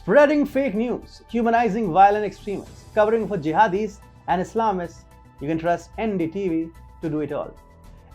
Spreading fake news, humanizing violent extremists, covering for jihadis and Islamists. You can trust NDTV to do it all.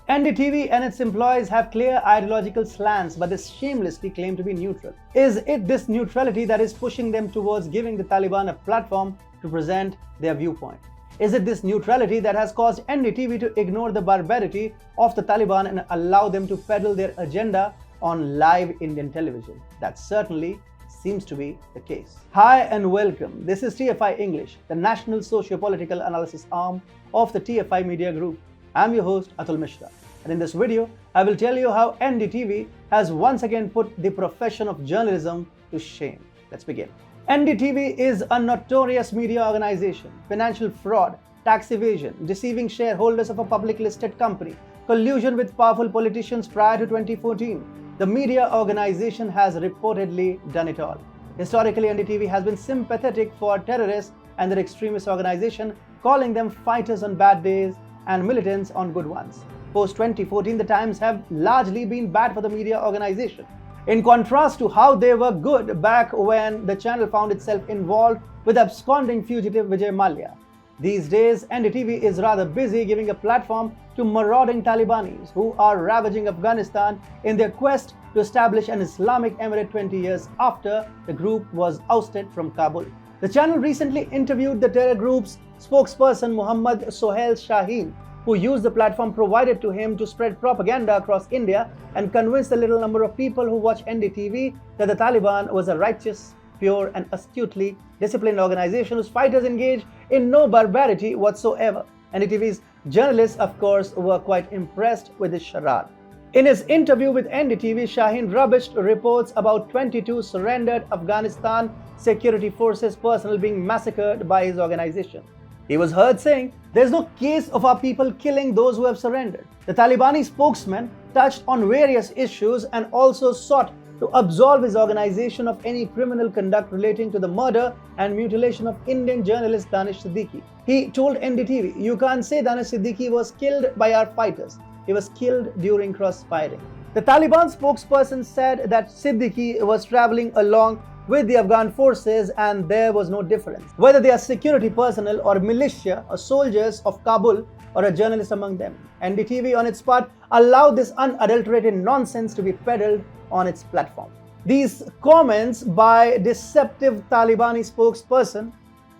NDTV and its employees have clear ideological slants, but they shamelessly claim to be neutral. Is it this neutrality that is pushing them towards giving the Taliban a platform to present their viewpoint? Is it this neutrality that has caused NDTV to ignore the barbarity of the Taliban and allow them to peddle their agenda on live Indian television? That certainly seems to be the case. Hi and welcome. This is TFI English, the national socio-political analysis arm of the TFI Media Group. I'm your host Atul Mishra, and in this video, I will tell you how NDTV has once again put the profession of journalism to shame. Let's begin. NDTV is a notorious media organization, financial fraud, tax evasion, deceiving shareholders of a public listed company, collusion with powerful politicians prior to 2014. The media organization has reportedly done it all. Historically, NDTV has been sympathetic for terrorists and their extremist organization, calling them fighters on bad days and militants on good ones. Post 2014, the times have largely been bad for the media organization, in contrast to how they were good back when the channel found itself involved with absconding fugitive Vijay Mallya. These days, NDTV is rather busy giving a platform to marauding Talibanis who are ravaging Afghanistan in their quest to establish an Islamic emirate 20 years after the group was ousted from Kabul. The channel recently interviewed the terror group's spokesperson Muhammad Sohail Shaheen, who used the platform provided to him to spread propaganda across India and convince the little number of people who watch NDTV that the Taliban was a righteous, pure and astutely disciplined organization whose fighters engage in no barbarity whatsoever. NDTV's journalists, of course, were quite impressed with this charade. In his interview with NDTV, Shaheen rubbished reports about 22 surrendered Afghanistan security forces personnel being massacred by his organization. He was heard saying, "There's no case of our people killing those who have surrendered." The Talibani spokesman touched on various issues and also sought to absolve his organization of any criminal conduct relating to the murder and mutilation of Indian journalist Danish Siddiqui. He told NDTV, "You can't say Danish Siddiqui was killed by our fighters. He was killed during cross-firing." The Taliban spokesperson said that Siddiqui was traveling along with the Afghan forces and there was no difference, whether they are security personnel or militia or soldiers of Kabul or a journalist among them. NDTV on its part allowed this unadulterated nonsense to be peddled on its platform. These comments by deceptive Talibani spokesperson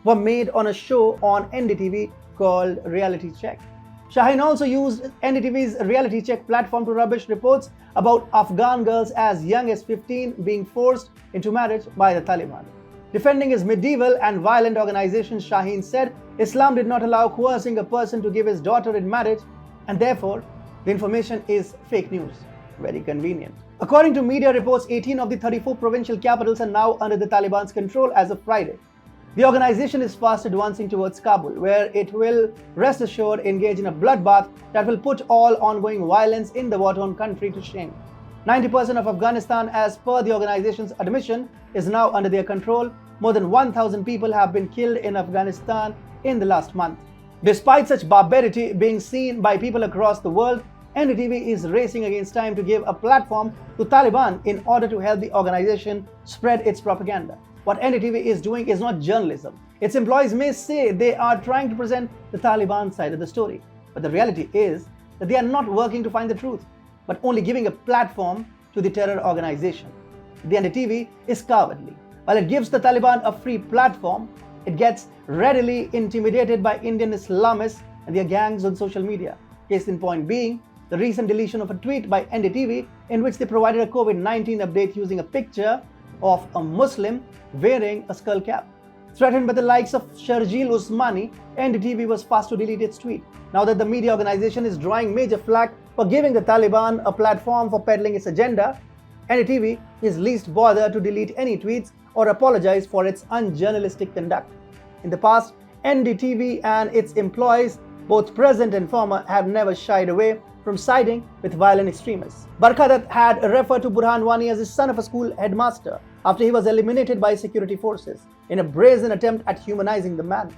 were made on a show on NDTV called Reality Check. Shaheen also used NDTV's Reality Check platform to rubbish reports about Afghan girls as young as 15 being forced into marriage by the Taliban. Defending his medieval and violent organization, Shaheen said Islam did not allow coercing a person to give his daughter in marriage, and therefore the information is fake news. Very convenient. According to media reports, 18 of the 34 provincial capitals are now under the Taliban's control as of Friday. The organization is fast advancing towards Kabul, where it will, rest assured, engage in a bloodbath that will put all ongoing violence in the war-torn country to shame. 90% of Afghanistan, as per the organization's admission, is now under their control. More than 1,000 people have been killed in Afghanistan in the last month. Despite such barbarity being seen by people across the world, NDTV is racing against time to give a platform to Taliban in order to help the organization spread its propaganda. What NDTV is doing is not journalism. Its employees may say they are trying to present the Taliban side of the story, but the reality is that they are not working to find the truth, but only giving a platform to the terror organization. The NDTV is cowardly. While it gives the Taliban a free platform, it gets readily intimidated by Indian Islamists and their gangs on social media. Case in point being the recent deletion of a tweet by NDTV in which they provided a COVID-19 update using a picture of a Muslim wearing a skull cap. Threatened by the likes of Sharjeel Usmani, NDTV was fast to delete its tweet. Now that the media organization is drawing major flack for giving the Taliban a platform for peddling its agenda, NDTV is least bothered to delete any tweets or apologize for its unjournalistic conduct. In the past, NDTV and its employees, both present and former, have never shied away from siding with violent extremists. Barkha had referred to Burhan Wani as the son of a school headmaster after he was eliminated by security forces in a brazen attempt at humanizing the man.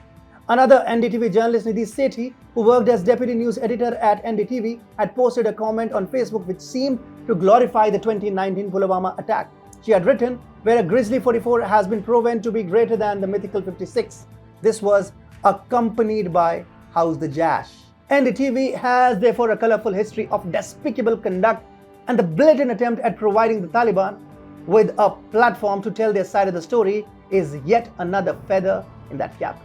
Another NDTV journalist, Nidhi Sethi, who worked as deputy news editor at NDTV, had posted a comment on Facebook which seemed to glorify the 2019 Pulwama attack. She had written, where a grisly 44 has been proven to be greater than the mythical 56. This was accompanied by How's the Jash. NDTV has therefore a colorful history of despicable conduct, and the blatant attempt at providing the Taliban with a platform to tell their side of the story is yet another feather in that cap.